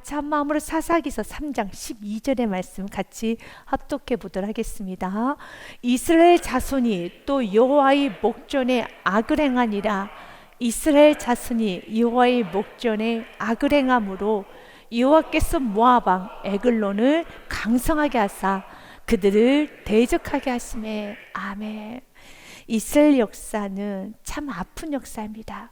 참마음으로 사사기서 3장 12절의 말씀 같이 합독해 보도록 하겠습니다. 이스라엘 자손이 또 여호와의 목전에 악을 행하니라. 이스라엘 자손이 여호와의 목전에 악을 행함으로 여호와께서 모압 왕 에글론을 강성하게 하사 그들을 대적하게 하시매. 아멘. 이스라엘 역사는 참 아픈 역사입니다.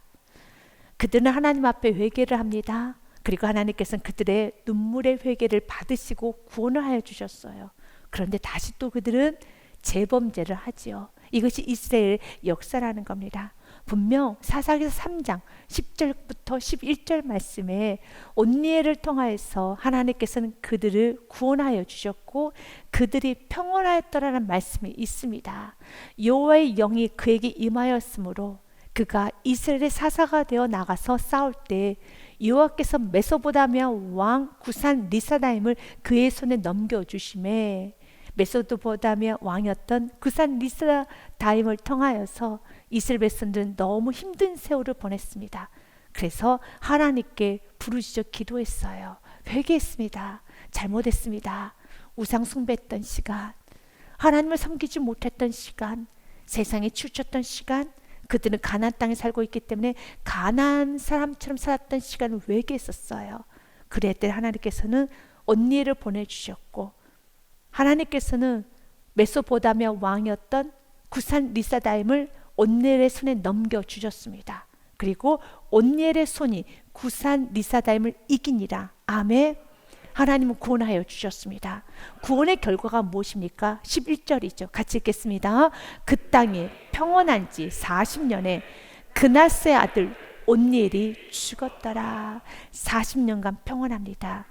그들은 하나님 앞에 회개를 합니다. 그리고 하나님께서는 그들의 눈물의 회개를 받으시고 구원을 하여 주셨어요. 그런데 다시 또 그들은 재범죄를 하지요. 이것이 이스라엘 역사라는 겁니다. 분명 사사기서 3장 10절부터 11절 말씀에 온니엘을 통하여서 하나님께서는 그들을 구원하여 주셨고 그들이 평온하였더라는 말씀이 있습니다. 여호와의 영이 그에게 임하였으므로 그가 이스라엘의 사사가 되어 나가서 싸울 때 여호와께서 메소보다미아 왕 구산 리사다임을 그의 손에 넘겨주심에 메소보다미아 왕이었던 구산 리사다임을 통하여서 이스라엘 백성들은 너무 힘든 세월을 보냈습니다. 그래서 하나님께 부르짖어 기도했어요. 회개했습니다. 잘못했습니다. 우상 숭배했던 시간, 하나님을 섬기지 못했던 시간, 세상에 치우쳤던 시간, 그들은 가나안 땅에 살고 있기 때문에 가나안 사람처럼 살았던 시간을 회개했었어요. 그랬더니 하나님께서는 온니엘을 보내주셨고 하나님께서는 메소포타미아 왕이었던 구산 리사다임을 온니엘의 손에 넘겨주셨습니다. 그리고 온니엘의 손이 구산 리사다임을 이기니라. 아멘. 하나님은 구원하여 주셨습니다. 구원의 결과가 무엇입니까? 11절이죠. 같이 읽겠습니다. 그 땅이 평온한 지 40년에 그나스의 아들 온니엘이 죽었더라. 40년간 평온합니다.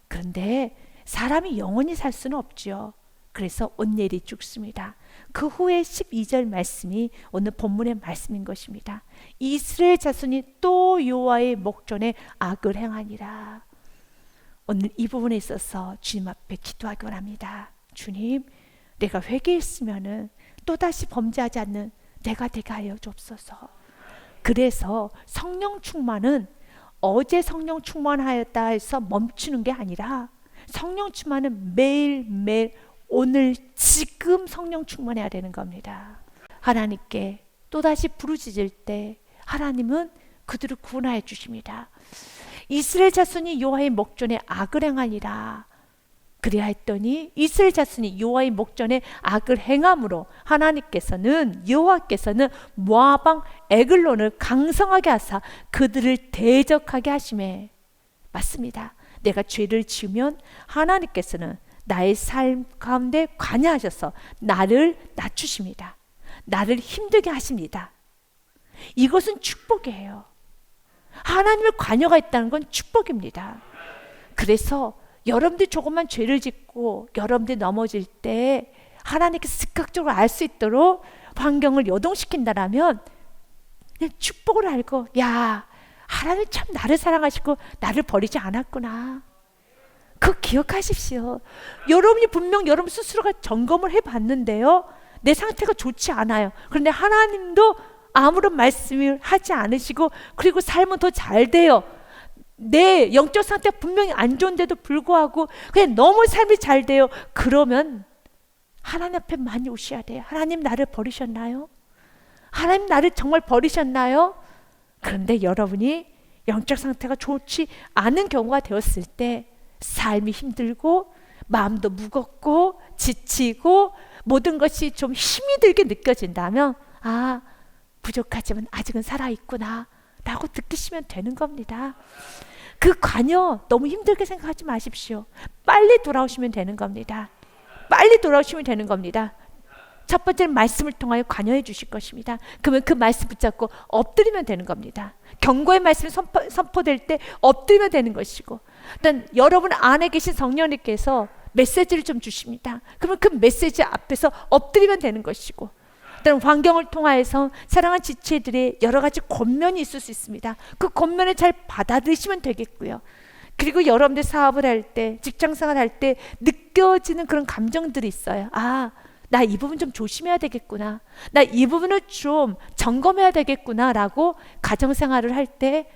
그런데 사람이 영원히 살 수는 없죠. 그래서 온니엘이 죽습니다. 그 후에 12절 말씀이 오늘 본문의 말씀인 것입니다. 이스라엘 자손이 또 여호와의 목전에 악을 행하니라. 오늘 이 부분에 있어서 주님 앞에 기도하기 원합니다. 주님, 내가 회개했으면은 또다시 범죄하지 않는 내가 되게 하여 주옵소서. 그래서 성령 충만은 어제 성령 충만하였다 해서 멈추는 게 아니라 성령 충만은 매일매일 오늘 지금 성령 충만해야 되는 겁니다. 하나님께 또다시 부르짖을 때 하나님은 그들을 구원하여 주십니다. 이스라엘 자손이 여호와의 목전에 악을 행하니라. 그래야 했더니 이스라엘 자손이 여호와의 목전에 악을 행함으로 여호와께서는 모압 왕 에글론을 강성하게 하사 그들을 대적하게 하시매. 맞습니다. 내가 죄를 지으면 하나님께서는 나의 삶 가운데 관여하셔서 나를 낮추십니다. 나를 힘들게 하십니다. 이것은 축복이에요. 하나님의 관여가 있다는 건 축복입니다. 그래서 여러분들이 조금만 죄를 짓고 여러분들이 넘어질 때 하나님께서 즉각적으로 알 수 있도록 환경을 요동시킨다라면 그냥 축복을 알고, 야, 하나님 참 나를 사랑하시고 나를 버리지 않았구나. 그거 기억하십시오. 여러분이 분명 여러분 스스로가 점검을 해봤는데요, 내 상태가 좋지 않아요. 그런데 하나님도 아무런 말씀을 하지 않으시고 그리고 삶은 더 잘 돼요. 내 영적 상태가 분명히 안 좋은데도 불구하고 그냥 너무 삶이 잘 돼요. 그러면 하나님 앞에 많이 오셔야 돼요. 하나님 나를 버리셨나요? 하나님 나를 정말 버리셨나요? 그런데 여러분이 영적 상태가 좋지 않은 경우가 되었을 때 삶이 힘들고 마음도 무겁고 지치고 모든 것이 좀 힘이 들게 느껴진다면 아, 부족하지만 아직은 살아있구나 라고 느끼시면 되는 겁니다. 그 관여 너무 힘들게 생각하지 마십시오. 빨리 돌아오시면 되는 겁니다. 빨리 돌아오시면 되는 겁니다. 첫 번째는 말씀을 통하여 관여해 주실 것입니다. 그러면 그 말씀 붙잡고 엎드리면 되는 겁니다. 경고의 말씀이 선포될 때 엎드리면 되는 것이고, 일단 여러분 안에 계신 성령님께서 메시지를 좀 주십니다. 그러면 그 메시지 앞에서 엎드리면 되는 것이고, 일단 환경을 통하여서 사랑하는 지체들의 여러 가지 권면이 있을 수 있습니다. 그 권면을 잘 받아들이시면 되겠고요. 그리고 여러분들 사업을 할 때, 직장생활 할 때 느껴지는 그런 감정들이 있어요. 아, 나 이 부분 좀 조심해야 되겠구나. 나 이 부분을 좀 점검해야 되겠구나 라고 가정생활을 할 때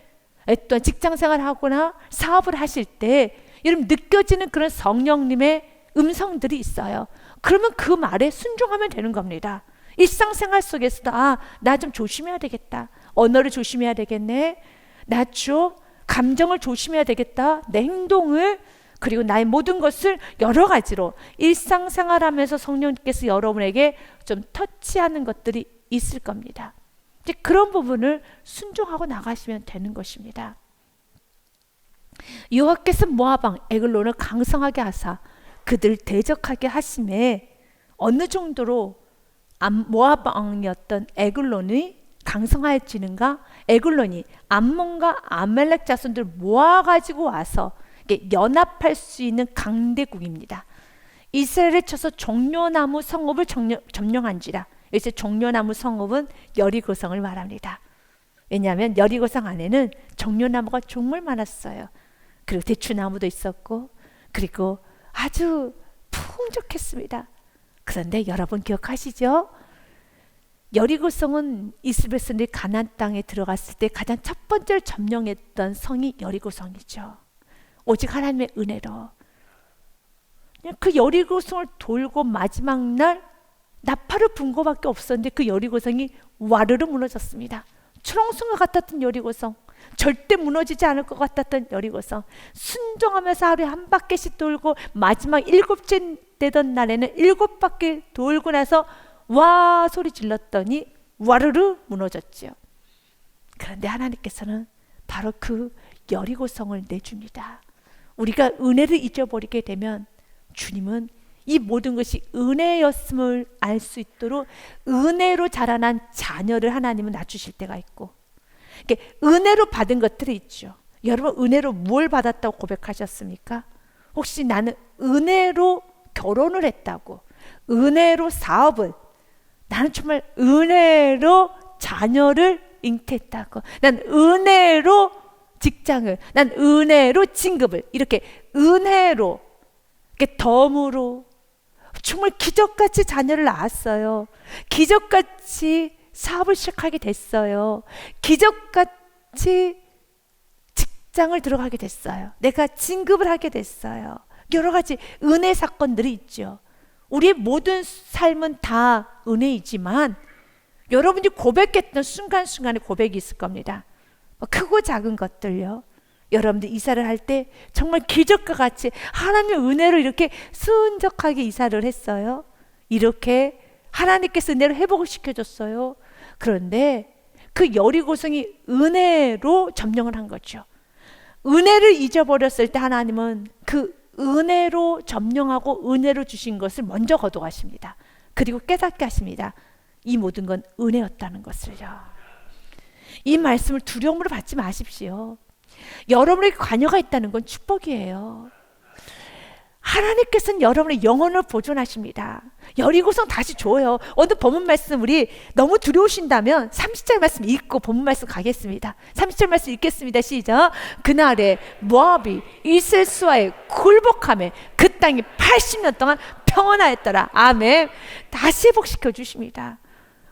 또한 직장생활 하거나 사업을 하실 때 여러분 느껴지는 그런 성령님의 음성들이 있어요. 그러면 그 말에 순종하면 되는 겁니다. 일상생활 속에서도 나 좀 조심해야 되겠다. 언어를 조심해야 되겠네. 나 좀 감정을 조심해야 되겠다. 내 행동을 그리고 나의 모든 것을 여러 가지로 일상생활하면서 성령님께서 여러분에게 좀 터치하는 것들이 있을 겁니다. 이제 그런 부분을 순종하고 나가시면 되는 것입니다. 여호와께서 모압 왕 에글론을 강성하게 하사 그들 대적하게 하심에 어느 정도로 모압 왕이었던 에글론이 강성해지는가? 에글론이 암몬과 아멜렉 자손들 모아가지고 와서 연합할 수 있는 강대국입니다. 이스라엘을 쳐서 종려나무 성읍을 점령한지라. 여기서 종려나무 성읍은 여리고성을 말합니다. 왜냐하면 여리고성 안에는 종려나무가 정말 많았어요. 그리고 대추나무도 있었고 그리고 아주 풍족했습니다. 그런데 여러분 기억하시죠? 여리고성은 이스라엘 백성들이 가나안 땅에 들어갔을 때 가장 첫 번째로 점령했던 성이 여리고성이죠. 오직 하나님의 은혜로 그 여리고성을 돌고 마지막 날 나팔을 분 것밖에 없었는데 그 여리고성이 와르르 무너졌습니다. 초롱성과 같았던 여리고성, 절대 무너지지 않을 것 같았던 여리고성, 순종하면서 하루에 한 바퀴씩 돌고 마지막 7째 되던 날에는 7바퀴 돌고 나서 와 소리 질렀더니 와르르 무너졌죠. 그런데 하나님께서는 바로 그 여리고성을 내줍니다. 우리가 은혜를 잊어버리게 되면 주님은 이 모든 것이 은혜였음을 알 수 있도록 은혜로 자라난 자녀를 하나님은 낳주실 때가 있고, 은혜로 받은 것들이 있죠. 여러분 은혜로 뭘 받았다고 고백하셨습니까? 혹시 나는 은혜로 결혼을 했다고, 은혜로 사업을, 나는 정말 은혜로 자녀를 잉태했다고, 난 은혜로 직장을, 난 은혜로 진급을, 이렇게 은혜로, 덤으로 정말 기적같이 자녀를 낳았어요. 기적같이 사업을 시작하게 됐어요. 기적같이 직장을 들어가게 됐어요. 내가 진급을 하게 됐어요. 여러 가지 은혜 사건들이 있죠. 우리의 모든 삶은 다 은혜이지만 여러분이 고백했던 순간순간에 고백이 있을 겁니다. 크고 작은 것들요. 여러분들 이사를 할 때 정말 기적과 같이 하나님의 은혜로 이렇게 순적하게 이사를 했어요. 이렇게 하나님께서 은혜로 회복을 시켜줬어요. 그런데 그 여리고성이 은혜로 점령을 한 거죠. 은혜를 잊어버렸을 때 하나님은 그 은혜로 점령하고 은혜로 주신 것을 먼저 거둬가십니다. 그리고 깨닫게 하십니다. 이 모든 건 은혜였다는 것을요. 이 말씀을 두려움으로 받지 마십시오. 여러분에게 관여가 있다는 건 축복이에요. 하나님께서는 여러분의 영혼을 보존하십니다. 여리고성 다시 줘요. 오늘 본문 말씀 우리 너무 두려우신다면 30절 말씀 읽고 본문 말씀 가겠습니다. 30절 말씀 읽겠습니다. 시작. 그날에 모압이 이셀수와의 굴복함에 그 땅이 80년 동안 평온하였더라. 아멘. 다시 회복시켜 주십니다.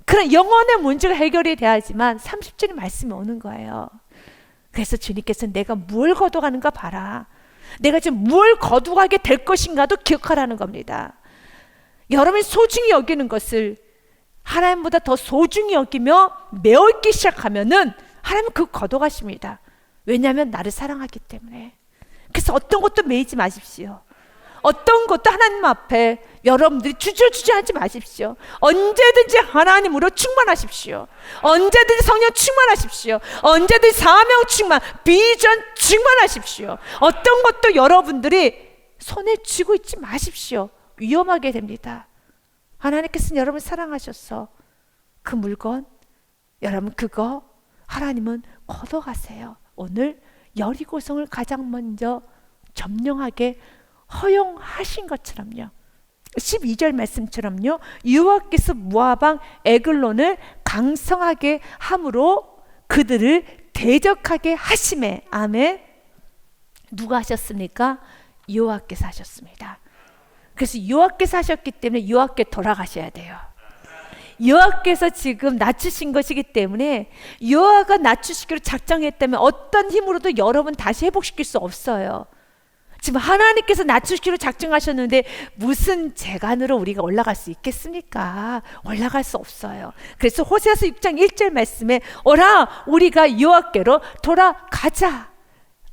그런 영혼의 문제가 해결이 돼야지만 30절의 말씀이 오는 거예요. 그래서 주님께서 내가 뭘 거둬가는가 봐라. 내가 지금 뭘 거두가게 될 것인가도 기억하라는 겁니다. 여러분이 소중히 여기는 것을 하나님보다 더 소중히 여기며 메어있기 시작하면은 하나님은 그거 거둬가십니다. 왜냐하면 나를 사랑하기 때문에. 그래서 어떤 것도 매이지 마십시오. 어떤 것도 하나님 앞에 여러분들이 주저주저하지 마십시오. 언제든지 하나님으로 충만하십시오. 언제든지 성령 충만하십시오. 언제든지 사명 충만, 비전 충만하십시오. 어떤 것도 여러분들이 손에 쥐고 있지 마십시오. 위험하게 됩니다. 하나님께서는 여러분 사랑하셔서 그 물건, 여러분 그거 하나님은 걷어가세요. 오늘 여리고성을 가장 먼저 점령하게 허용하신 것처럼요. 12절 말씀처럼요. 여호와께서 모압 왕 에글론을 강성하게 함으로 그들을 대적하게 하심에. 아멘. 누가 하셨습니까? 여호와께서 하셨습니다. 그래서 여호와께서 하셨기 때문에 여호와께 돌아가셔야 돼요. 여호와께서 지금 낮추신 것이기 때문에 여호와가 낮추시기로 작정했다면 어떤 힘으로도 여러분 다시 회복시킬 수 없어요. 지금 하나님께서 낮추시기로 작정하셨는데 무슨 재간으로 우리가 올라갈 수 있겠습니까? 올라갈 수 없어요. 그래서 호세아서 6장 1절 말씀에 오라 우리가 여호와께로 돌아가자.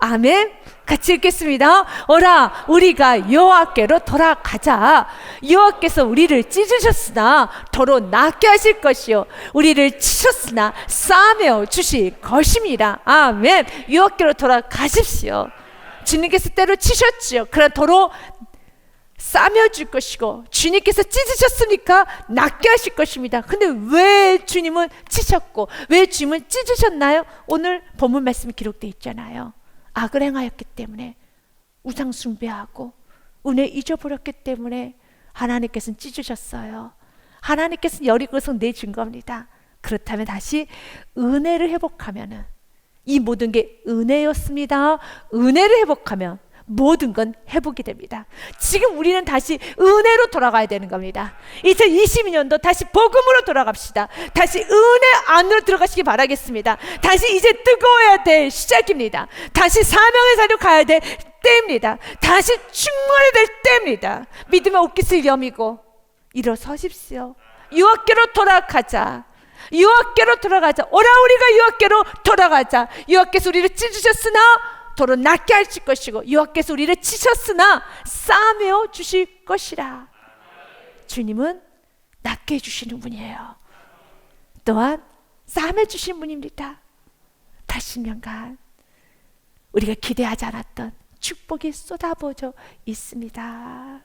아멘. 같이 읽겠습니다. 오라 우리가 여호와께로 돌아가자. 여호와께서 우리를 찢으셨으나 더러 낫게 하실 것이요 우리를 치셨으나 싸매어 주실 것입니다. 아멘. 여호와께로 돌아가십시오. 주님께서 때로 치셨지요. 그러나 더러 싸매어 줄 것이고 주님께서 찢으셨으니까 낫게 하실 것입니다. 근데 왜 주님은 치셨고 왜 주님은 찢으셨나요? 오늘 본문 말씀이 기록되어 있잖아요. 악을 행하였기 때문에, 우상 숭배하고 은혜 잊어버렸기 때문에 하나님께서는 찢으셨어요. 하나님께서는 여리고성 내준 겁니다. 그렇다면 다시 은혜를 회복하면은, 이 모든 게 은혜였습니다. 은혜를 회복하면 모든 건 회복이 됩니다. 지금 우리는 다시 은혜로 돌아가야 되는 겁니다. 2022년도 다시 복음으로 돌아갑시다. 다시 은혜 안으로 들어가시기 바라겠습니다. 다시 이제 뜨거워야 될 시작입니다. 다시 사명의 자리로 가야 될 때입니다. 다시 충만해야 될 때입니다. 믿음의 옷깃을 여미고 일어서십시오. 여호와께로 돌아가자. 여호와께로 돌아가자. 오라 우리가 여호와께로 돌아가자. 여호와께서 우리를 찢으셨으나 더러 낫게 하실 것이고 여호와께서 우리를 치셨으나 싸매어 주실 것이라. 주님은 낫게 해주시는 분이에요. 또한 싸매 주신 분입니다. 80년간 우리가 기대하지 않았던 축복이 쏟아부어져 있습니다.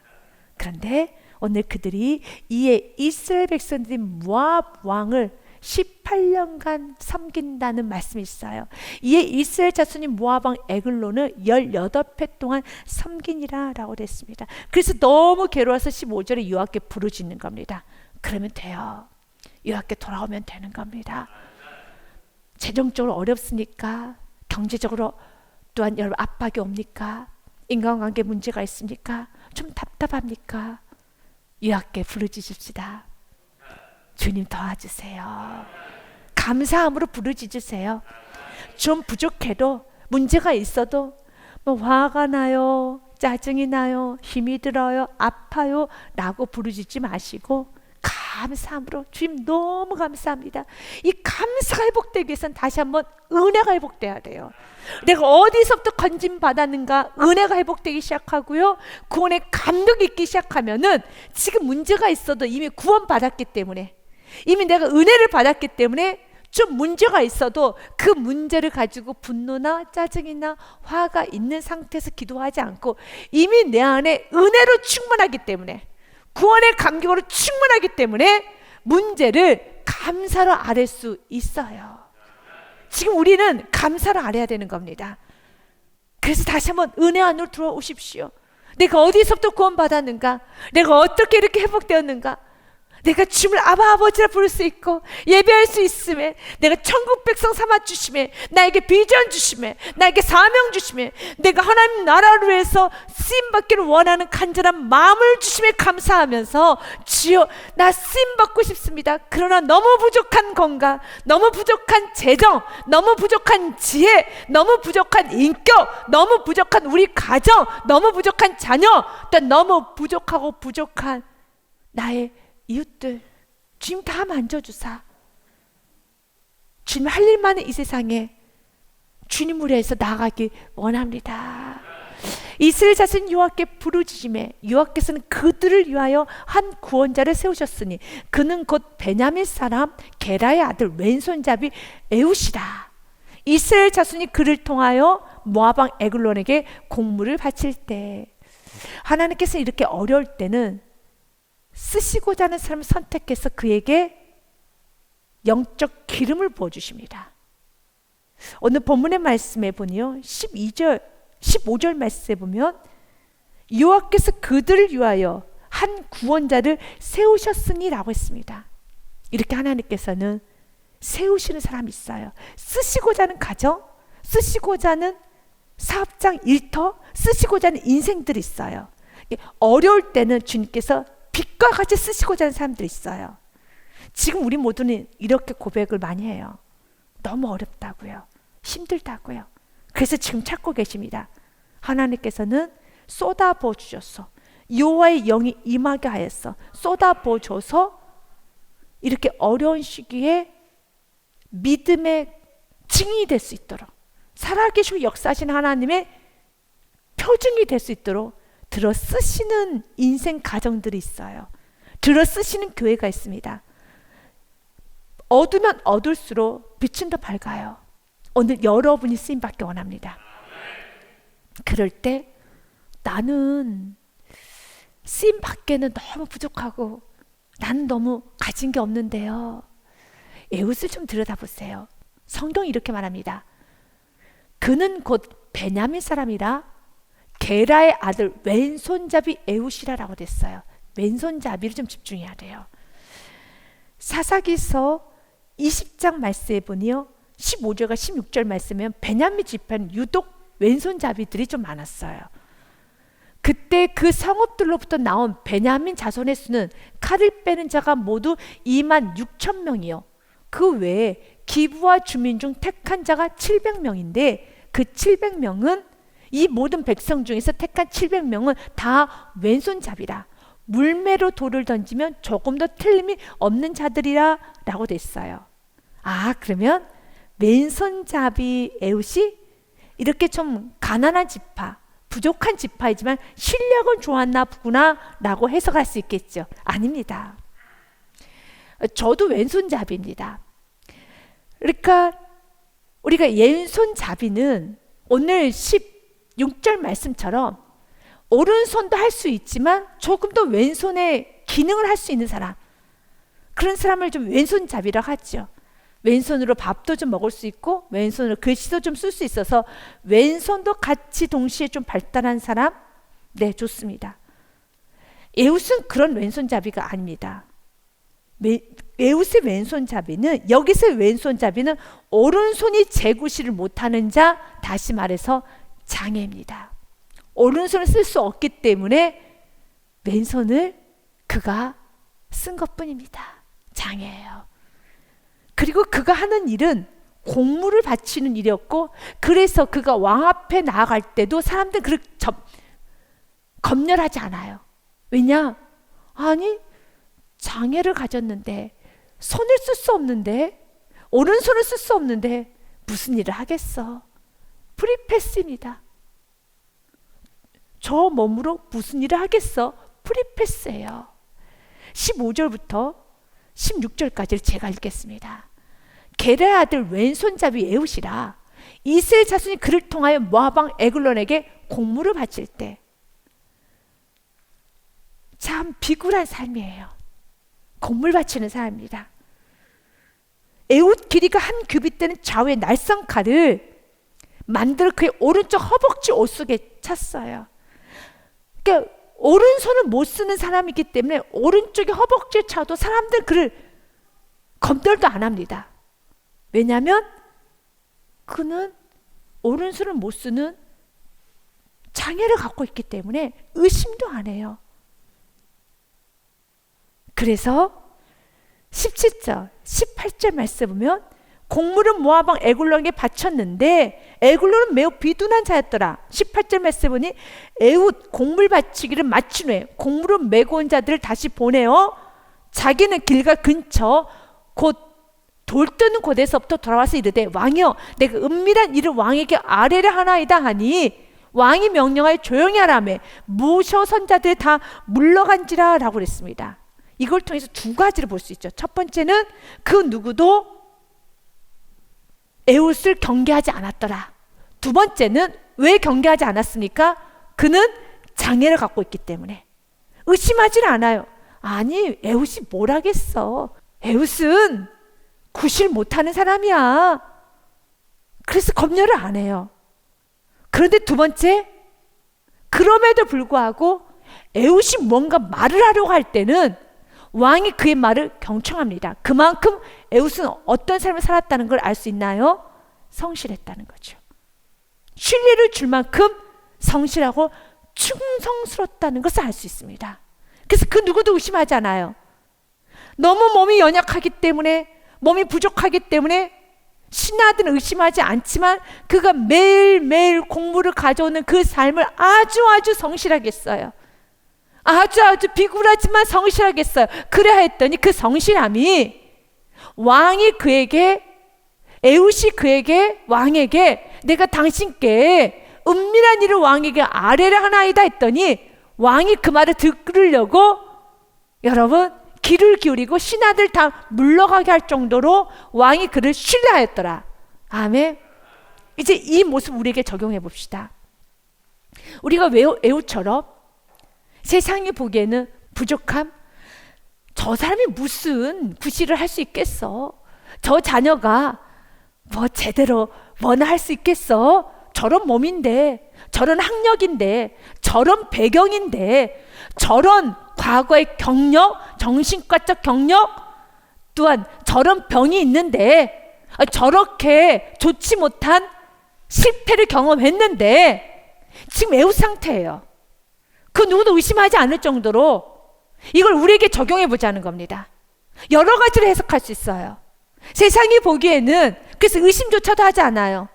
그런데 오늘 그들이 이에 이스라엘 백성들이 모압 왕을 18년간 섬긴다는 말씀이 있어요. 이에 이스라엘 자손이 모압 왕 에글론을 18해 동안 섬기니라 라고 했습니다. 그래서 너무 괴로워서 15절에 여호와께 부르짖는 겁니다. 그러면 돼요. 여호와께 돌아오면 되는 겁니다. 재정적으로 어렵습니까? 경제적으로 또한 여러분 압박이 옵니까? 인간관계 문제가 있습니까? 좀 답답합니까? 여호와께 부르짖읍시다. 주님 도와주세요. 감사함으로 부르짖으세요. 좀 부족해도 문제가 있어도 뭐 화가 나요, 짜증이 나요, 힘이 들어요, 아파요 라고 부르짖지 마시고 감사함으로 주님 너무 감사합니다. 이 감사가 회복되기 위해서는 다시 한번 은혜가 회복돼야 돼요. 내가 어디서부터 건짐 받았는가 은혜가 회복되기 시작하고요. 구원의 감격이 있기 시작하면은 지금 문제가 있어도 이미 구원 받았기 때문에 이미 내가 은혜를 받았기 때문에 좀 문제가 있어도 그 문제를 가지고 분노나 짜증이나 화가 있는 상태에서 기도하지 않고 이미 내 안에 은혜로 충만하기 때문에 구원의 감격으로 충만하기 때문에 문제를 감사로 아뢰 수 있어요. 지금 우리는 감사로 아뢰야 되는 겁니다. 그래서 다시 한번 은혜 안으로 들어오십시오. 내가 어디서부터 구원받았는가? 내가 어떻게 이렇게 회복되었는가? 내가 주님을 아바 아버지라 부를 수 있고 예배할 수 있음에 내가 천국 백성 삼아 주심에 나에게 비전 주심에 나에게 사명 주심에 내가 하나님 나라를 위해서 쓰임받기를 원하는 간절한 마음을 주심에 감사하면서 주여 나 쓰임받고 싶습니다. 그러나 너무 부족한 건강, 너무 부족한 재정, 너무 부족한 지혜, 너무 부족한 인격, 너무 부족한 우리 가정, 너무 부족한 자녀, 또 너무 부족하고 부족한 나의 이웃들 주님 다 만져주사 주님 할 일만은 이 세상에 주님을 위해서 나아가기 원합니다. 이스라엘 자손 여호와께 부르짖음에 여호와께서는 그들을 위하여 한 구원자를 세우셨으니 그는 곧 베냐민 사람 게라의 아들 왼손잡이 에웃이라. 이스라엘 자손이 그를 통하여 모압 왕 에글론에게 공물을 바칠 때 하나님께서 이렇게 어려울 때는 쓰시고자 하는 사람을 선택해서 그에게 영적 기름을 부어주십니다. 오늘 본문의 말씀에 보니요 12절 15절 말씀에 보면 여호와께서 그들을 위하여 한 구원자를 세우셨으니 라고 했습니다. 이렇게 하나님께서는 세우시는 사람이 있어요. 쓰시고자 하는 가정, 쓰시고자 하는 사업장 일터, 쓰시고자 하는 인생들이 있어요. 어려울 때는 주님께서 빛과 같이 쓰시고자 하는 사람들이 있어요. 지금 우리 모두는 이렇게 고백을 많이 해요. 너무 어렵다고요. 힘들다고요. 그래서 지금 찾고 계십니다. 하나님께서는 쏟아부어 주셨어. 여호와의 영이 임하게 하였어. 쏟아부어 줘서 이렇게 어려운 시기에 믿음의 증인이 될 수 있도록, 살아계시고 역사하신 하나님의 표징이 될 수 있도록 들어 쓰시는 인생 가정들이 있어요. 들어 쓰시는 교회가 있습니다. 어두면 어둘수록 빛은 더 밝아요. 오늘 여러분이 쓰임받기 원합니다. 그럴 때 나는 쓰임받기에는 너무 부족하고 나는 너무 가진 게 없는데요. 에훗을 좀 들여다보세요. 성경이 이렇게 말합니다. 그는 곧 베냐민 사람이라 게라의 아들 왼손잡이 에훗이라라고 됐어요. 왼손잡이를 좀 집중해야 돼요. 사사기서 20장 말씀에 보니요, 15절과 16절 말씀에 베냐민 지파는 유독 왼손잡이들이 좀 많았어요. 그때 그 성읍들로부터 나온 베냐민 자손의 수는 칼을 빼는 자가 모두 2만 6천 명이요. 그 외에 기브와 주민 중 택한 자가 700명인데 그 700명은 이 모든 백성 중에서 택한 700명은 다 왼손잡이라. 물매로 돌을 던지면 조금 더 틀림이 없는 자들이라 라고 됐어요. 아, 그러면 왼손잡이 에훗이 이렇게 좀 가난한 지파, 부족한 지파이지만 실력은 좋았나 보구나 라고 해석할 수 있겠죠. 아닙니다. 저도 왼손잡이입니다. 그러니까 우리가 왼손잡이는 오늘 16절 말씀처럼 오른손도 할 수 있지만 조금 더 왼손의 기능을 할 수 있는 사람, 그런 사람을 좀 왼손잡이라고 하죠. 왼손으로 밥도 좀 먹을 수 있고 왼손으로 글씨도 좀 쓸 수 있어서 왼손도 같이 동시에 좀 발달한 사람, 네, 좋습니다. 에훗은 그런 왼손잡이가 아닙니다. 에훗의 왼손잡이는, 여기서의 왼손잡이는 오른손이 재구시를 못하는 자, 다시 말해서 장애입니다. 오른손을 쓸 수 없기 때문에 왼손을 그가 쓴 것뿐입니다. 장애예요. 그리고 그가 하는 일은 공물을 바치는 일이었고, 그래서 그가 왕 앞에 나아갈 때도 사람들은 그를 검열하지 않아요. 왜냐? 아니, 장애를 가졌는데, 손을 쓸 수 없는데, 오른손을 쓸 수 없는데 무슨 일을 하겠어? 프리패스입니다. 저 몸으로 무슨 일을 하겠어? 프리패스예요. 15절부터 16절까지를 제가 읽겠습니다. 게라의 아들 왼손잡이 에훗이라 이스라엘 자손이 그를 통하여 모압 왕 에글론에게 공물을 바칠 때, 참 비굴한 삶이에요. 공물 바치는 사람입니다. 에훗 길이가 한 규빗되는 좌우의 날선 칼을 만들어 그의 오른쪽 허벅지 옷 속에 찼어요. 그러니까 오른손을 못 쓰는 사람이기 때문에 오른쪽에 허벅지에 차도 사람들 그를 검열도 안 합니다. 왜냐하면 그는 오른손을 못 쓰는 장애를 갖고 있기 때문에 의심도 안 해요. 그래서 17절, 18절 말씀 보면 공물은 모압 왕 에글론에게 바쳤는데 에글론은 매우 비둔한 자였더라. 18절 말씀 보니 에훗 공물 바치기를 마친 후에 공물을 메고 온 자들을 다시 보내어 자기는 길갈 근처 곧 돌뜨는 곳에서부터 돌아와서 이르되 왕이여 내가 은밀한 일을 왕에게 아뢰려 하나이다 하니 왕이 명령하여 조용히 하라며 모셔 선자들이 다 물러간지라 라고 그랬습니다. 이걸 통해서 두 가지를 볼 수 있죠. 첫 번째는 그 누구도 에훗을 경계하지 않았더라. 두 번째는 왜 경계하지 않았습니까? 그는 장애를 갖고 있기 때문에. 의심하지 않아요. 아니, 에훗이 뭘 하겠어. 에훗은 구실 못하는 사람이야. 그래서 검열을 안 해요. 그런데 두 번째, 그럼에도 불구하고 에훗이 뭔가 말을 하려고 할 때는 왕이 그의 말을 경청합니다. 그만큼 에훗은 어떤 삶을 살았다는 걸 알 수 있나요? 성실했다는 거죠. 신뢰를 줄 만큼 성실하고 충성스럽다는 것을 알 수 있습니다. 그래서 그 누구도 의심하지 않아요. 너무 몸이 연약하기 때문에, 몸이 부족하기 때문에 신하들은 의심하지 않지만 그가 매일매일 곡물을 가져오는 그 삶을 아주 성실하게 했어요. 아주 비굴하지만 성실하게 했어요. 그래야 했더니 그 성실함이 왕이 그에게, 에훗이 그에게, 왕에게 내가 당신께 은밀한 일을 왕에게 아뢰려 하나이다 했더니 왕이 그 말을 들으려고 여러분 귀를 기울이고 신하들 다 물러가게 할 정도로 왕이 그를 신뢰하였더라. 아멘. 이제 이 모습 우리에게 적용해 봅시다. 우리가 에훗처럼 세상이 보기에는 부족함, 저 사람이 무슨 구실을 할 수 있겠어? 저 자녀가 뭐 제대로 뭐나 할 수 있겠어? 저런 몸인데, 저런 학력인데, 저런 배경인데, 저런 과거의 경력, 정신과적 경력, 또한 저런 병이 있는데, 저렇게 좋지 못한 실패를 경험했는데 지금 에훗 상태예요. 그 누구도 의심하지 않을 정도로 이걸 우리에게 적용해 보자는 겁니다. 여러 가지로 해석할 수 있어요. 세상이 보기에는 그래서 의심조차도 하지 않아요.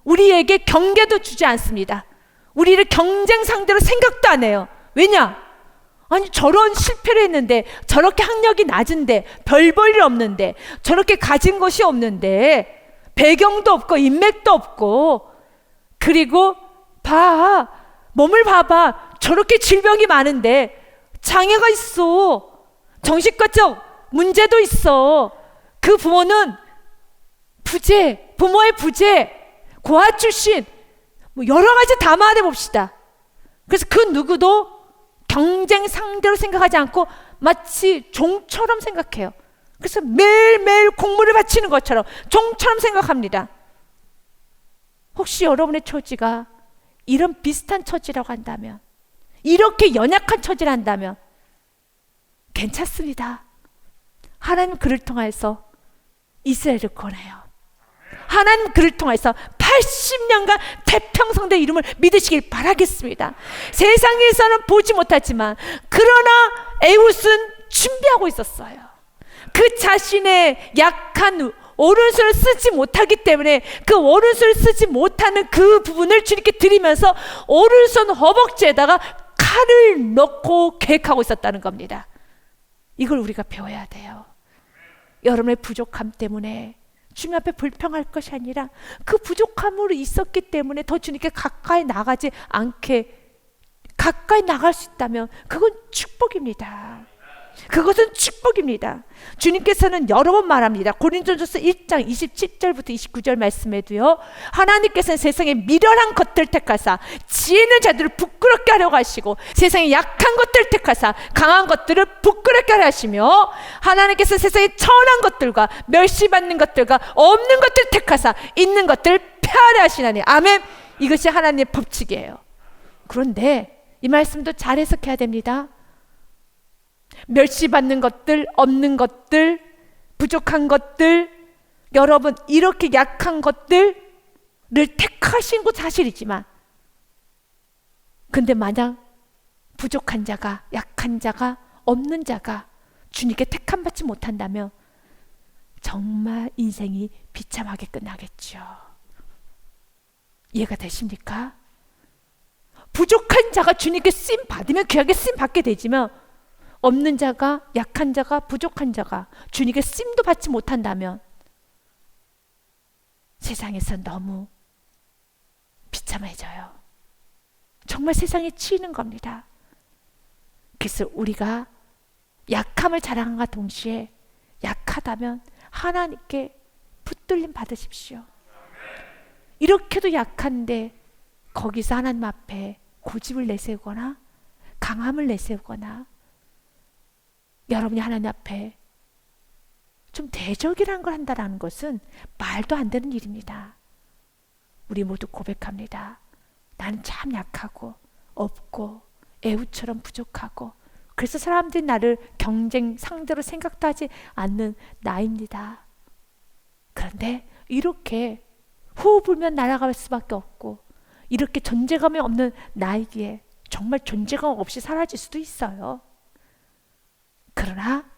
우리에게 경계도 주지 않습니다. 우리를 경쟁 상대로 생각도 안 해요. 왜냐? 아니 저런 실패를 했는데, 저렇게 학력이 낮은데, 별 볼 일 없는데, 저렇게 가진 것이 없는데, 배경도 없고 인맥도 없고, 그리고 몸을 봐봐, 저렇게 질병이 많은데 장애가 있어, 정신과적 문제도 있어, 그 부모는 부모의 부재, 고아 출신, 뭐 여러 가지 다 말해 봅시다. 그래서 그 누구도 경쟁 상대로 생각하지 않고 마치 종처럼 생각해요. 그래서 매일매일 공물을 바치는 것처럼 종처럼 생각합니다. 혹시 여러분의 처지가 이런 비슷한 처지라고 한다면, 이렇게 연약한 처지를 한다면 괜찮습니다. 하나님 그를 통해서 이스라엘을 구원해요. 하나님 그를 통해서 80년간 태평성대 이름을 믿으시길 바라겠습니다. 세상에서는 보지 못하지만 그러나 에훗은 준비하고 있었어요. 그 자신의 약한 오른손을 쓰지 못하기 때문에 그 오른손을 쓰지 못하는 그 부분을 주님께 드리면서 오른손 허벅지에다가 칼을 넣고 계획하고 있었다는 겁니다. 이걸 우리가 배워야 돼요. 여러분의 부족함 때문에 주님 앞에 불평할 것이 아니라 그 부족함으로 있었기 때문에 더 주님께 가까이 나가지 않게, 가까이 나갈 수 있다면 그건 축복입니다. 그것은 축복입니다. 주님께서는 여러 번 말합니다. 고린도전서 1장 27절부터 29절 말씀에도요, 하나님께서는 세상에 미련한 것들 택하사 지혜 있는 자들을 부끄럽게 하려고 하시고, 세상에 약한 것들 택하사 강한 것들을 부끄럽게 하려 하시며, 하나님께서 세상에 천한 것들과 멸시받는 것들과 없는 것들 택하사 있는 것들을 폐하려 하시나니. 아멘. 이것이 하나님의 법칙이에요. 그런데 이 말씀도 잘 해석해야 됩니다. 멸시받는 것들, 없는 것들, 부족한 것들, 여러분 이렇게 약한 것들을 택하신 것 사실이지만, 근데 만약 부족한 자가, 약한 자가, 없는 자가 주님께 택함받지 못한다면 정말 인생이 비참하게 끝나겠죠. 이해가 되십니까? 부족한 자가 주님께 쓰임 받으면 귀하게 쓰임 받게 되지만, 없는 자가, 약한 자가, 부족한 자가 주님께 쓰임도 받지 못한다면 세상에서 너무 비참해져요. 정말 세상에 치이는 겁니다. 그래서 우리가 약함을 자랑함과 동시에 약하다면 하나님께 붙들림 받으십시오. 이렇게도 약한데 거기서 하나님 앞에 고집을 내세우거나 강함을 내세우거나, 여러분이 하나님 앞에 좀 대적이라는 걸 한다는 것은 말도 안 되는 일입니다. 우리 모두 고백합니다. 나는 참 약하고 없고 에훗처럼 부족하고, 그래서 사람들이 나를 경쟁 상대로 생각도 하지 않는 나입니다. 그런데 이렇게 호흡 불면 날아갈 수밖에 없고, 이렇게 존재감이 없는 나에게 정말 존재감 없이 사라질 수도 있어요. 그러나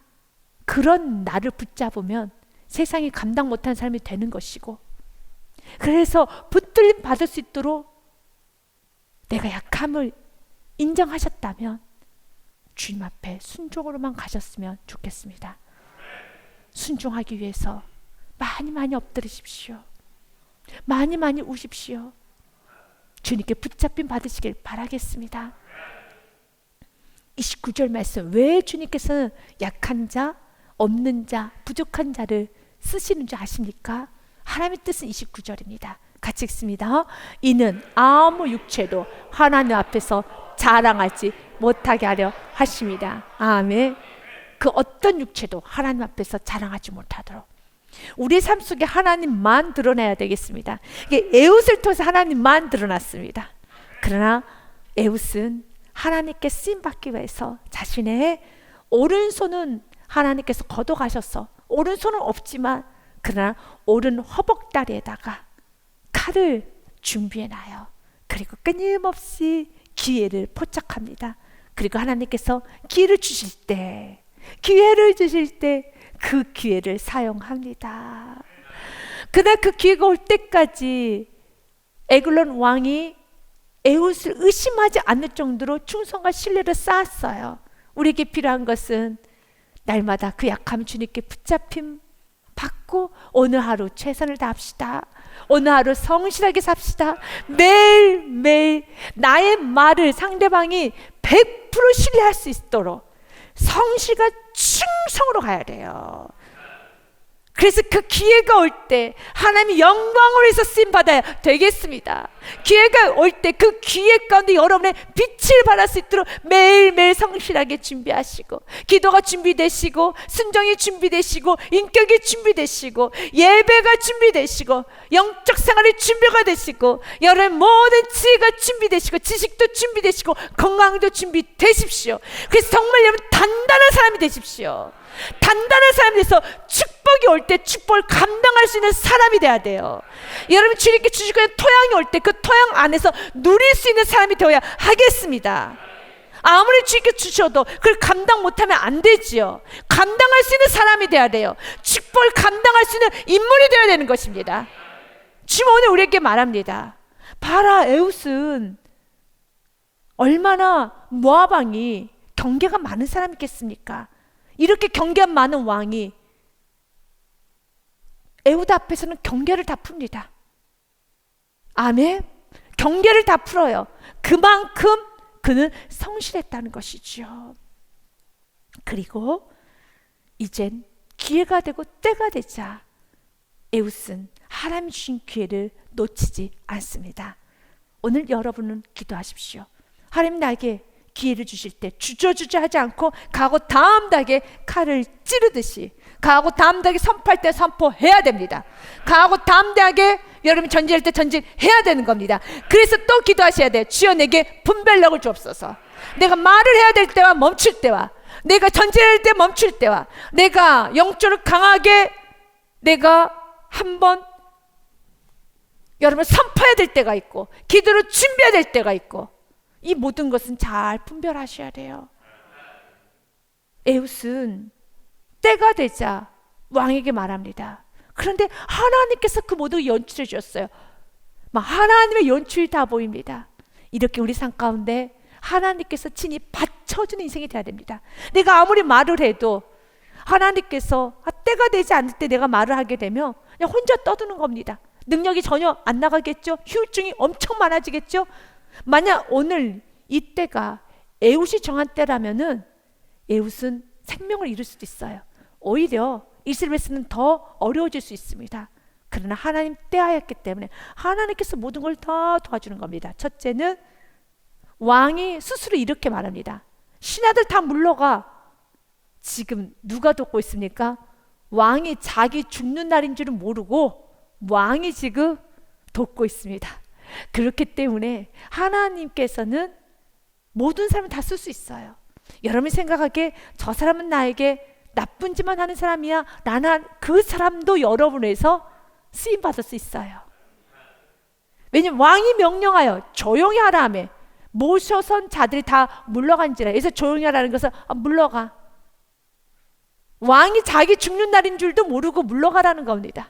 그런 나를 붙잡으면 세상이 감당 못한 삶이 되는 것이고, 그래서 붙들림 받을 수 있도록 내가 약함을 인정하셨다면 주님 앞에 순종으로만 가셨으면 좋겠습니다. 순종하기 위해서 많이 엎드리십시오. 많이 우십시오. 주님께 붙잡힘 받으시길 바라겠습니다. 29절 말씀, 왜 주님께서는 약한 자, 없는 자, 부족한 자를 쓰시는 줄 아십니까? 하나님의 뜻은 29절입니다. 같이 읽습니다. 이는 아무 육체도 하나님 앞에서 자랑하지 못하게 하려 하십니다. 아멘. 그 어떤 육체도 하나님 앞에서 자랑하지 못하도록 우리의 삶 속에 하나님만 드러내야 되겠습니다. 이게 에웃을 통해서 하나님만 드러났습니다. 그러나 에웃은 하나님께 쓰임받기 위해서 자신의 오른손은 하나님께서 걷어가셔서 오른손은 없지만 그러나 오른 허벅다리에다가 칼을 준비해놔요. 그리고 끊임없이 기회를 포착합니다. 그리고 하나님께서 기회를 주실 때 그 기회를 사용합니다. 그날 그 기회가 올 때까지 에글론 왕이 에웃을 의심하지 않을 정도로 충성과 신뢰를 쌓았어요. 우리에게 필요한 것은 날마다 그 약함 주님께 붙잡힘 받고 오늘 하루 최선을 다합시다. 오늘 하루 성실하게 삽시다. 매일매일 나의 말을 상대방이 100% 신뢰할 수 있도록 성실과 충성으로 가야 돼요. 그래서 그 기회가 올 때 하나님의 영광을 위해서 쓰임받아야 되겠습니다. 기회가 올 때 그 기회 가운데 여러분의 빛을 발할 수 있도록 매일매일 성실하게 준비하시고 기도가 준비되시고 순종이 준비되시고 인격이 준비되시고 예배가 준비되시고 영적 생활이 준비가 되시고 여러분의 모든 지혜가 준비되시고 지식도 준비되시고 건강도 준비되십시오. 그래서 정말 여러분 단단한 사람이 되십시오. 단단한 사람이 돼서 축복이 올 때 축복을 감당할 수 있는 사람이 돼야 돼요. 여러분 주님께 주시고 있는 토양이 올 때 그 토양 안에서 누릴 수 있는 사람이 되어야 하겠습니다. 아무리 주님께 주셔도 그걸 감당 못하면 안 되지요. 감당할 수 있는 사람이 돼야 돼요. 축복을 감당할 수 있는 인물이 되어야 되는 것입니다. 지금 오늘 우리에게 말합니다. 봐라, 에웃은 얼마나 모압 왕이 경계가 많은 사람이겠습니까? 이렇게 경계가 많은 왕이 에웃 앞에서는 경계를 다 풉니다. 아멘. 경계를 다 풀어요. 그만큼 그는 성실했다는 것이죠. 그리고 이젠 기회가 되고 때가 되자 에웃은 하나님 주신 기회를 놓치지 않습니다. 오늘 여러분은 기도하십시오. 하나님 나에게 기회를 주실 때 주저주저 하지 않고 가고 다음 닭에 칼을 찌르듯이 가고 다음 닭에 선포할 때 선포해야 됩니다. 가고 다음 닭에 여러분 전진할 때 전진해야 되는 겁니다. 그래서 또 기도하셔야 돼요. 주여 내게 분별력을 주옵소서. 내가 말을 해야 될 때와 멈출 때와 내가 전진할 때 멈출 때와 내가 영적으로 강하게 내가 한번 여러분 선포해야 될 때가 있고 기도로 준비해야 될 때가 있고 이 모든 것은 잘 분별하셔야 돼요. 에웃은 때가 되자 왕에게 말합니다. 그런데 하나님께서 그 모두 연출해 주셨어요. 막 하나님의 연출이 다 보입니다. 이렇게 우리 삶 가운데 하나님께서 친히 받쳐주는 인생이 돼야 됩니다. 내가 아무리 말을 해도 하나님께서 때가 되지 않을 때 내가 말을 하게 되면 그냥 혼자 떠드는 겁니다. 능력이 전혀 안 나가겠죠. 후유증이 엄청 많아지겠죠. 만약 오늘 이 때가 에웃이 정한 때라면은 에웃은 생명을 잃을 수도 있어요. 오히려 이스라엘에서는 더 어려워질 수 있습니다. 그러나 하나님 때하였기 때문에 하나님께서 모든 걸 다 도와주는 겁니다. 첫째는 왕이 스스로 이렇게 말합니다. 신하들 다 물러가. 지금 누가 돕고 있습니까? 왕이 자기 죽는 날인 줄은 모르고 왕이 지금 돕고 있습니다. 그렇기 때문에 하나님께서는 모든 사람을 다 쓸 수 있어요. 여러분이 생각하기에 저 사람은 나에게 나쁜 짓만 하는 사람이야 라는 그 사람도 여러분에서 쓰임받을 수 있어요. 왜냐면 왕이 명령하여 조용히 하라 하며 모셔선 자들이 다 물러간지라. 그래서 조용히 하라는 것은 물러가. 왕이 자기 죽는 날인 줄도 모르고 물러가라는 겁니다.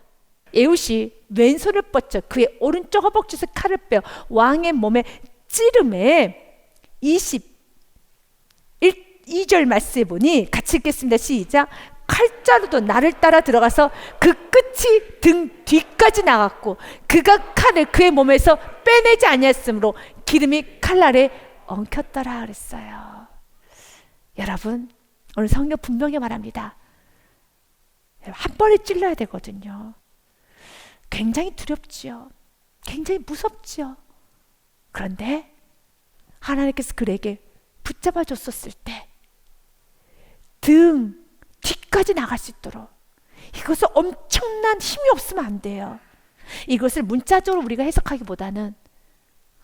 에훗이 왼손을 뻗쳐 그의 오른쪽 허벅지에서 칼을 빼어 왕의 몸에 찌름에 22절 말씀해 보니 같이 읽겠습니다. 시작. 칼자루도 나를 따라 들어가서 그 끝이 등 뒤까지 나갔고 그가 칼을 그의 몸에서 빼내지 아니했으므로 기름이 칼날에 엉켰더라 그랬어요. 여러분, 오늘 성경 분명히 말합니다. 한 번에 찔러야 되거든요. 굉장히 두렵지요. 굉장히 무섭지요. 그런데 하나님께서 그에게 붙잡아 줬었을 때 등 뒤까지 나갈 수 있도록, 이것은 엄청난 힘이 없으면 안 돼요. 이것을 문자적으로 우리가 해석하기보다는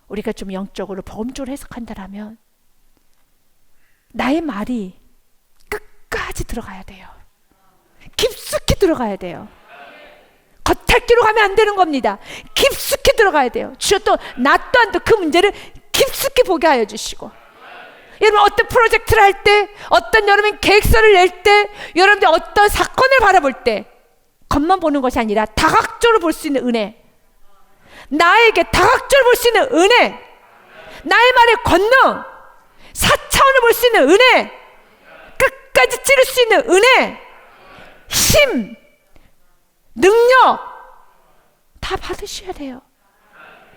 우리가 좀 영적으로 범적으로 해석한다면 나의 말이 끝까지 들어가야 돼요. 깊숙이 들어가야 돼요. 겉핥기로 가면 안 되는 겁니다. 깊숙이 들어가야 돼요. 주여 또 나 또한 그 문제를 깊숙이 보게 하여 주시고, 여러분 어떤 프로젝트를 할 때, 어떤 여러분 계획서를 낼 때, 여러분들 어떤 사건을 바라볼 때 겉만 보는 것이 아니라 다각적으로 볼 수 있는 은혜, 나에게 다각적으로 볼 수 있는 은혜, 나의 말의 권능, 4차원을 볼 수 있는 은혜, 끝까지 찌를 수 있는 은혜, 힘, 능력 다 받으셔야 돼요.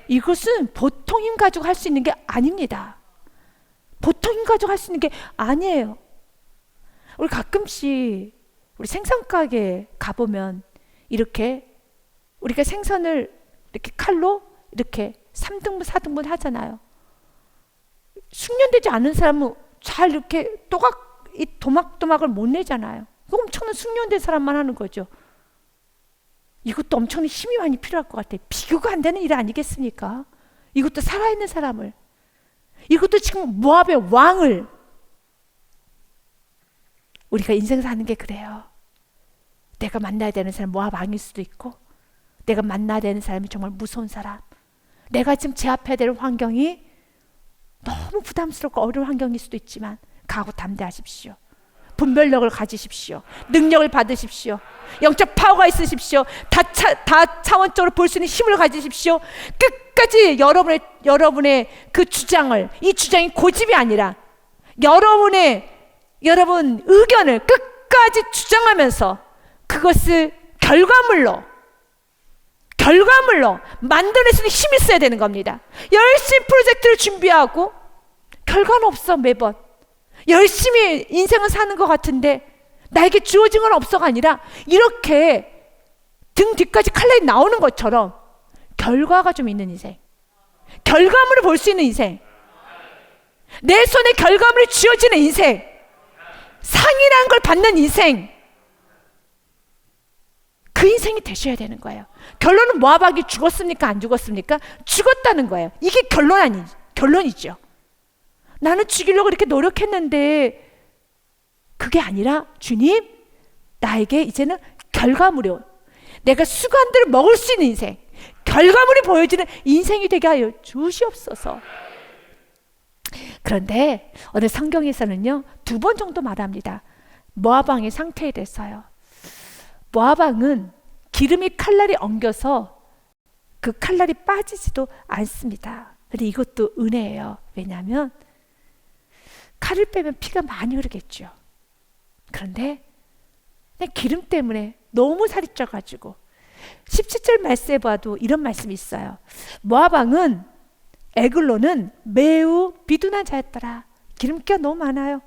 이것은 보통 힘 가지고 할 수 있는 게 아닙니다. 보통 힘 가지고 할 수 있는 게 아니에요. 우리 가끔씩 우리 생선가게 가보면 이렇게 우리가 생선을 이렇게 칼로 이렇게 3등분 4등분 하잖아요. 숙련되지 않은 사람은 잘 이렇게 이 도막도막을 못 내잖아요. 엄청난 숙련된 사람만 하는 거죠. 이것도 엄청난 힘이 많이 필요할 것 같아요. 비교가 안 되는 일 아니겠습니까? 이것도 살아있는 사람을, 이것도 지금 모압의 왕을, 우리가 인생 사는 게 그래요. 내가 만나야 되는 사람 모압 왕일 수도 있고, 내가 만나야 되는 사람이 정말 무서운 사람, 내가 지금 제압해야 되는 환경이 너무 부담스럽고 어려운 환경일 수도 있지만 각오 담대하십시오. 분별력을 가지십시오. 능력을 받으십시오. 영적 파워가 있으십시오. 다차원적으로 볼 수 있는 힘을 가지십시오. 끝까지 여러분의 그 주장을, 이 주장이 고집이 아니라 여러분 의견을 끝까지 주장하면서 그것을 결과물로 만들어낼 수 있는 힘이 있어야 되는 겁니다. 열심히 프로젝트를 준비하고 결과는 없어. 매번 열심히 인생을 사는 것 같은데 나에게 주어진 건 없어가 아니라 이렇게 등 뒤까지 칼날이 나오는 것처럼 결과가 좀 있는 인생, 결과물을 볼 수 있는 인생, 내 손에 결과물이 쥐어지는 인생, 상이라는 걸 받는 인생, 그 인생이 되셔야 되는 거예요. 결론은 모압이 죽었습니까? 안 죽었습니까? 죽었다는 거예요. 이게 결론이죠. 나는 죽이려고 이렇게 노력했는데 그게 아니라 주님, 나에게 이제는 결과물이요, 내가 수고한 대로 먹을 수 있는 인생, 결과물이 보여지는 인생이 되게 하여 주시옵소서. 그런데 오늘 성경에서는요 2번 정도 말합니다. 모압 왕의 상태에 대해서요. 모압 왕은 기름이 칼날이 엉겨서 그 칼날이 빠지지도 않습니다. 근데 이것도 은혜예요. 왜냐하면 칼을 빼면 피가 많이 흐르겠죠. 그런데 그냥 기름 때문에 너무 살이 쪄가지고 17절 말씀에 봐도 이런 말씀이 있어요. 모압 왕은 에글론은 매우 비둔한 자였더라. 기름기가 너무 많아요.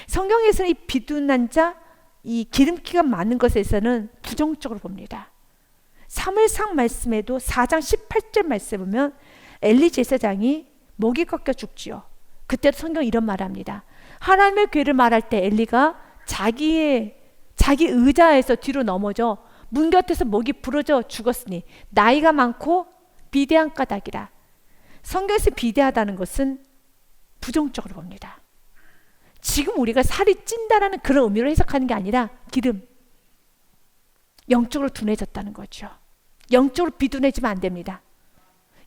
성경에서는 이 비둔한 자, 이 기름기가 많은 것에서는 부정적으로 봅니다. 사무엘상 말씀에도 4장 18절 말씀에 보면 엘리 제사장이 목이 꺾여 죽지요. 그때도 성경 이런 말을 합니다. 하나님의 괴를 말할 때 엘리가 자기 의자에서 뒤로 넘어져 문 곁에서 목이 부러져 죽었으니 나이가 많고 비대한 까닭이라. 성경에서 비대하다는 것은 부정적으로 봅니다. 지금 우리가 살이 찐다라는 그런 의미로 해석하는 게 아니라 기름, 영적으로 둔해졌다는 거죠. 영적으로 비둔해지면 안 됩니다.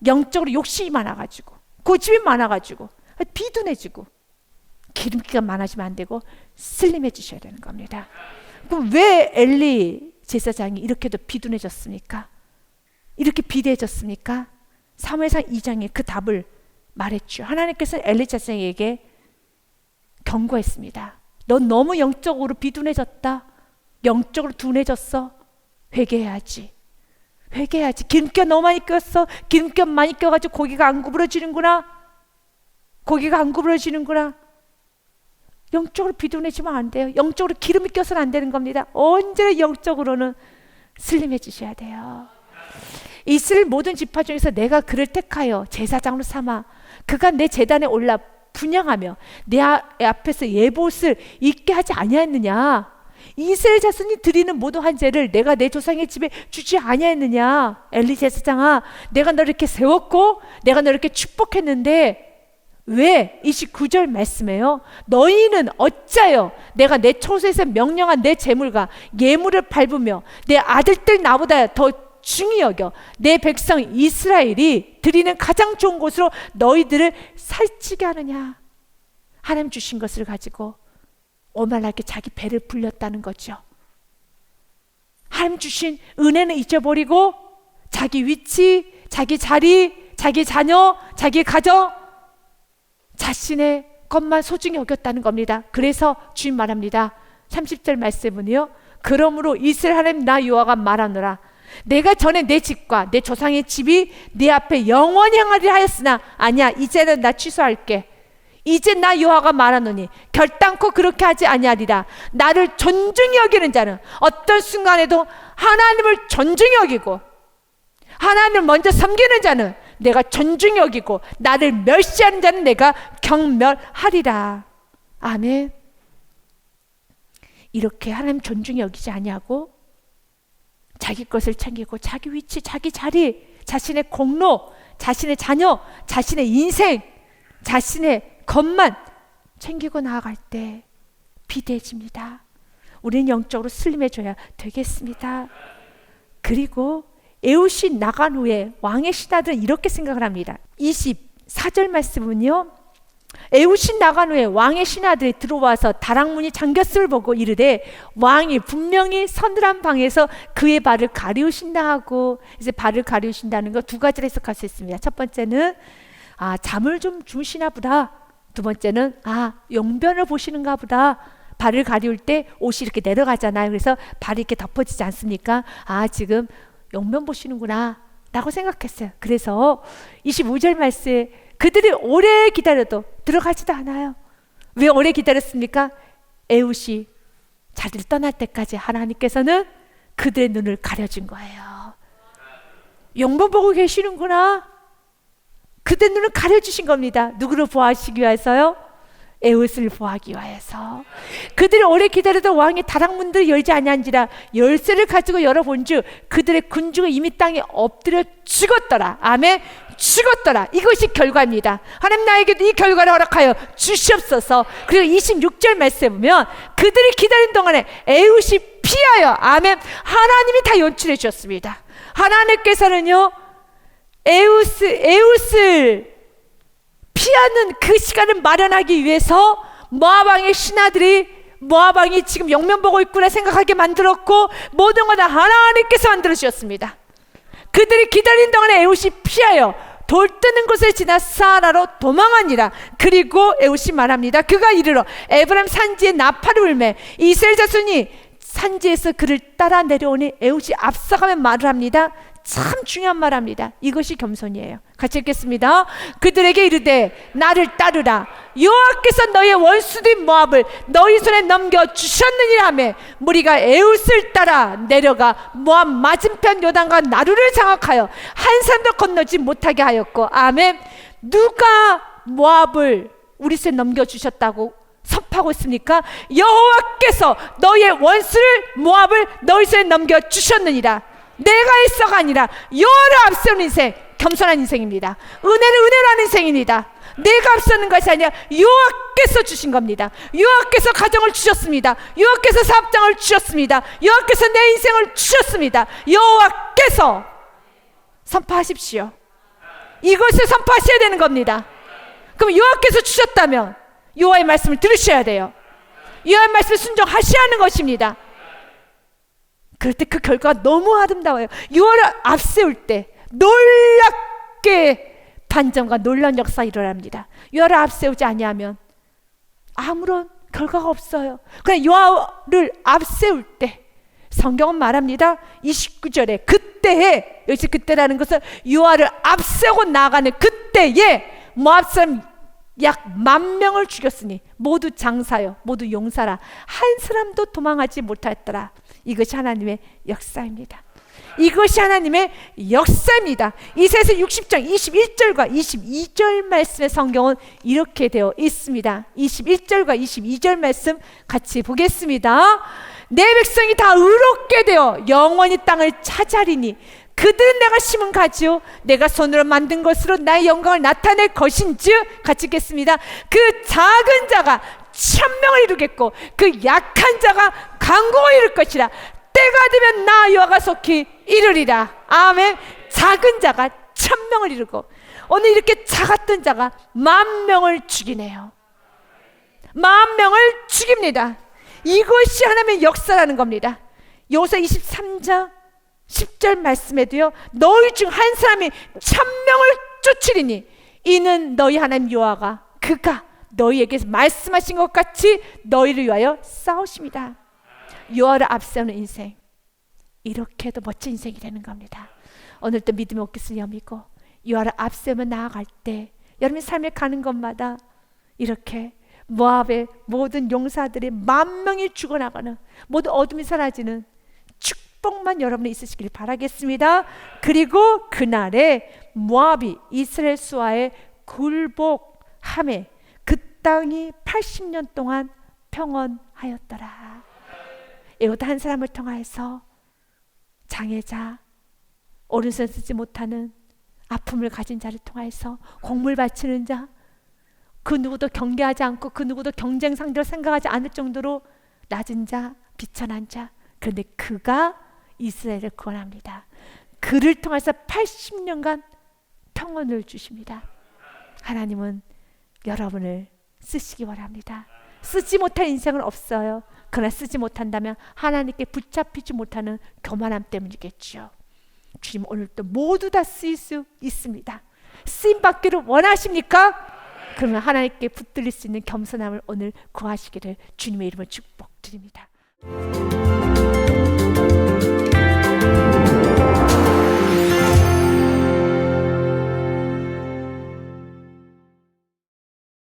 영적으로 욕심이 많아가지고 고집이 많아가지고 비둔해지고 기름기가 많아지면 안 되고 슬림해지셔야 되는 겁니다. 그럼 왜 엘리 제사장이 이렇게도 비둔해졌습니까? 이렇게 비대해졌습니까? 사무엘상 2장에 그 답을 말했죠. 하나님께서 엘리 제사장에게 경고했습니다. 넌 너무 영적으로 비둔해졌다. 영적으로 둔해졌어. 회개해야지. 회개해야지. 기름기 너무 많이 꼈어. 기름기 많이 껴가지고 고기가 안 구부러지는구나. 고기가 안 구부러지는구나. 영적으로 비둔해지면 안 돼요. 영적으로 기름이 껴서는 안 되는 겁니다. 언제나 영적으로는 슬림해지셔야 돼요. 이스라엘 모든 지파 중에서 내가 그를 택하여 제사장으로 삼아 그가 내 제단에 올라 분향하며 내 앞에서 예봇을 있게 하지 아니하였느냐. 이스라엘 자손이 드리는 모든 환제를 내가 내 조상의 집에 주지 아니하였느냐. 엘리 제사장아, 내가 너를 이렇게 세웠고 내가 너를 이렇게 축복했는데 왜 29절 말씀에요. 너희는 어찌하여 내가 내 처소에서 명령한 내 제물과 예물을 밟으며 내 아들들 나보다 더 중히 여겨 내 백성 이스라엘이 드리는 가장 좋은 곳으로 너희들을 살찌게 하느냐. 하나님 주신 것을 가지고 오만하게 자기 배를 불렸다는 거죠. 하나님 주신 은혜는 잊어버리고 자기 위치, 자기 자리, 자기 자녀, 자기 가정, 자신의 것만 소중히 여겼다는 겁니다. 그래서 주님 말합니다. 30절 말씀은요. 그러므로 이스라엘 하나님 나 여호와가 말하노라. 내가 전에 내 집과 내 조상의 집이 네 앞에 영원히 행하리라 하였으나 아니야, 이제는 나 취소할게. 이제 나 여호와가 말하노니 결단코 그렇게 하지 아니하리라. 나를 존중히 여기는 자는 어떤 순간에도 하나님을 존중히 여기고 하나님을 먼저 섬기는 자는 내가 존중히 여기고 나를 멸시하는 자는 내가 경멸하리라. 아멘. 이렇게 하나님 존중히 여기지 아니하고 자기 것을 챙기고 자기 위치, 자기 자리, 자신의 공로, 자신의 자녀, 자신의 인생, 자신의 것만 챙기고 나아갈 때 비대해집니다. 우리는 영적으로 슬림해져야 되겠습니다. 그리고 에훗이 나간 후에 왕의 신하들은 이렇게 생각을 합니다. 24절 말씀은요. 에훗이 나간 후에 왕의 신하들이 들어와서 다락문이 잠겼음을 보고 이르되 왕이 분명히 서늘한 방에서 그의 발을 가리우신다 하고, 이제 발을 가리우신다는 거 두 가지로 해석할 수 있습니다. 첫 번째는 잠을 좀 주무시나 보다. 두 번째는 용변을 보시는가 보다. 발을 가리울 때 옷이 이렇게 내려가잖아요. 그래서 발이 이렇게 덮어지지 않습니까? 지금 용변 보시는구나 라고 생각했어요. 그래서 25절 말씀에 그들이 오래 기다려도 들어가지도 않아요. 왜 오래 기다렸습니까? 에훗이 자기를 떠날 때까지 하나님께서는 그들의 눈을 가려준 거예요. 용변 보고 계시는구나. 그들의 눈을 가려주신 겁니다. 누구를 보호하시기 위해서요? 에훗을 보호하기 위하여서. 그들이 오래 기다려도 왕이 다락문들을 열지 아니한지라 열쇠를 가지고 열어본즉 그들의 군주가 이미 땅에 엎드려 죽었더라. 아멘. 죽었더라. 이것이 결과입니다. 하나님 나에게도 이 결과를 허락하여 주시옵소서. 그리고 26절 말씀에 보면 그들이 기다린 동안에 에훗이 피하여, 아멘, 하나님이 다 연출해 주셨습니다. 하나님께서는요 에훗을 피하는 그 시간을 마련하기 위해서 모압 왕의 신하들이 모압 왕이 지금 영면 보고 있구나 생각하게 만들었고, 모든 걸 다 하나님께서 만들어 주셨습니다. 그들이 기다린 동안에 에훗이 피하여 돌 뜨는 곳을 지나 사하라로 도망하니라. 그리고 에훗이 말합니다. 그가 이르러 에브라임 산지에 나팔을 울매 이스라엘 자손이 산지에서 그를 따라 내려오니 에훗이 앞서가며 말을 합니다. 참 중요한 말합니다. 이것이 겸손이에요. 같이 읽겠습니다. 그들에게 이르되 나를 따르라. 여호와께서 너희의 원수된 모압을 너희 손에 넘겨주셨느니라 하며 무리가 에훗을 따라 내려가 모압 맞은편 요단과 나루를 장악하여 한 사람도 건너지 못하게 하였고, 아멘. 누가 모압을 우리 손에 넘겨주셨다고 선포하고 있습니까? 여호와께서 너희의 원수를 모압을 너희 손에 넘겨주셨느니라. 내가 있어가 아니라 여호와를 앞세우는 인생, 겸손한 인생입니다. 은혜는 은혜로 하는 인생입니다. 내가 앞서는 것이 아니라 여호와께서 주신 겁니다. 여호와께서 가정을 주셨습니다. 여호와께서 사업장을 주셨습니다. 여호와께서 내 인생을 주셨습니다. 여호와께서 선포하십시오. 이것을 선포하셔야 되는 겁니다. 그럼 여호와께서 주셨다면 여호와의 말씀을 들으셔야 돼요. 여호와의 말씀을 순종하셔야 하는 것입니다. 그럴 때 그 결과가 너무 아름다워요. 요한을 앞세울 때 놀랍게 반전과 놀라운 역사가 일어납니다. 요한을 앞세우지 아니하면 아무런 결과가 없어요. 그러나 요한을 앞세울 때 성경은 말합니다. 29절에 그때에, 여기서 그때라는 것은 요한을 앞세우고 나가는 그때에 모압 사람 약 10,000명을 죽였으니 모두 장사요 모두 용사라 한 사람도 도망하지 못하였더라. 이것이 하나님의 역사입니다. 이것이 하나님의 역사입니다. 이사야서 60장 21절과 22절 말씀의 성경은 이렇게 되어 있습니다. 21절과 22절 말씀 같이 보겠습니다. 내 백성이 다 의롭게 되어 영원히 땅을 차지하리니 그들은 내가 심은 가지요 내가 손으로 만든 것으로 나의 영광을 나타낼 것인즉, 같이 읽겠습니다. 그 작은 자가 1,000명을 이루겠고 그 약한 자가 강공을 이룰 것이라. 때가 되면 나 여호와가 속히 이루리라. 아멘. 작은 자가 1,000명을 이루고 오늘 이렇게 작았던 자가 10,000명을 죽이네요. 10,000명을 죽입니다. 이것이 하나님의 역사라는 겁니다. 여호수아 23장 10절 말씀에도요, 너희 중 한 사람이 1,000명을 쫓으리니 이는 너희 하나님 여호와가 그가 너희에게 말씀하신 것 같이 너희를 위하여 싸우십니다. 여호와를 앞세우는 인생, 이렇게도 멋진 인생이 되는 겁니다. 오늘도 믿음의 옷깃을 여미고 여호와를 앞세우며 나아갈 때 여러분이 삶에 가는 것마다 이렇게 모압의 모든 용사들이 10,000명이 죽어나가는, 모두 어둠이 사라지는 축복만 여러분이 있으시길 바라겠습니다. 그리고 그날에 모압이 이스라엘 수하에 굴복함에 그 땅이 80년 동안 평온하였더라. 이것도 한 사람을 통하여서 장애자, 오른손 쓰지 못하는 아픔을 가진 자를 통하여서 곡물 바치는 자, 그 누구도 경계하지 않고 그 누구도 경쟁 상대로 생각하지 않을 정도로 낮은 자, 비천한 자, 그런데 그가 이스라엘을 구원합니다. 그를 통해서 80년간 평온을 주십니다. 하나님은 여러분을 쓰시기 원합니다. 쓰지 못할 인생은 없어요. 그러나 쓰지 못한다면 하나님께 붙잡히지 못하는 교만함 때문이겠죠. 주님, 오늘도 모두 다 쓰일 수 있습니다. 쓰임 받기를 원하십니까? 그러면 하나님께 붙들릴 수 있는 겸손함을 오늘 구하시기를 주님의 이름으로 축복드립니다.